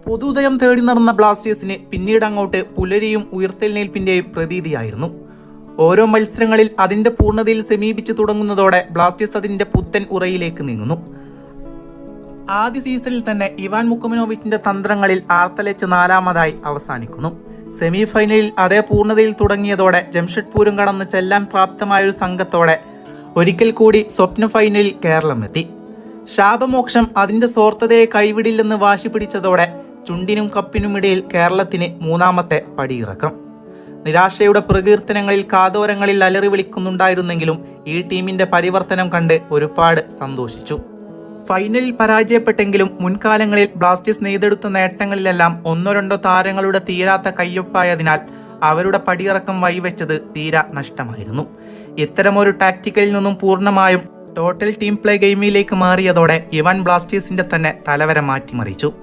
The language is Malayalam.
പുതുദയം തേടി നടന്ന ബ്ലാസ്റ്റേഴ്സിന് പിന്നീട് അങ്ങോട്ട് പുലരിയും ഉയർത്തെഴുന്നേൽപ്പിന്റെയും പ്രതീതിയായിരുന്നു. ഓരോ മത്സരങ്ങളിൽ അതിന്റെ പൂർണ്ണതയിൽ സമീപിച്ചു തുടങ്ങുന്നതോടെ ബ്ലാസ്റ്റേഴ്സ് അതിന്റെ പുത്തൻ ഉറയിലേക്ക് നീങ്ങുന്നു. ആദ്യ സീസണിൽ തന്നെ ഇവാൻ മുക്കമനോവിച്ചിന്റെ തന്ത്രങ്ങളിൽ ആർത്തലച്ച് നാലാമതായി അവസാനിക്കുന്നു. സെമി ഫൈനലിൽ അതേ പൂർണ്ണതയിൽ തുടങ്ങിയതോടെ ജംഷഡ്പൂരും കടന്ന് ചെല്ലാൻ പ്രാപ്തമായൊരു സംഘത്തോടെ ഒരിക്കൽ കൂടി സ്വപ്ന ഫൈനലിൽ കേരളം എത്തി. ശാപമോക്ഷം അതിന്റെ സ്വാർത്ഥതയെ കൈവിടില്ലെന്ന് വാശി പിടിച്ചതോടെ ചുണ്ടിനും കപ്പിനുമിടയിൽ കേരളത്തിന് മൂന്നാമത്തെ പടിയിറക്കം. നിരാശയുടെ പ്രകീർത്തനങ്ങളിൽ കാതോരങ്ങളിൽ അലറി വിളിക്കുന്നുണ്ടായിരുന്നെങ്കിലും ഈ ടീമിന്റെ പരിവർത്തനം കണ്ട് ഒരുപാട് സന്തോഷിച്ചു. ഫൈനലിൽ പരാജയപ്പെട്ടെങ്കിലും മുൻകാലങ്ങളിൽ ബ്ലാസ്റ്റേഴ്സ് നെയ്തെടുത്ത നേട്ടങ്ങളിലെല്ലാം ഒന്നോ രണ്ടോ താരങ്ങളുടെ തീരാത്ത കയ്യൊപ്പായതിനാൽ അവരുടെ പടിയിറക്കം വഴിവെച്ചത് തീരാ നഷ്ടമായിരുന്നു. ഇത്തരമൊരു ടാക്ടിക്കലിൽ നിന്നും പൂർണ്ണമായും ടോട്ടൽ ടീം പ്ലേ ഗെയിമിലേക്ക് മാറിയതോടെ ഇവാൻ ബ്ലാസ്റ്റേഴ്സിന്റെ തന്നെ തലവര മാറ്റിമറിച്ചു.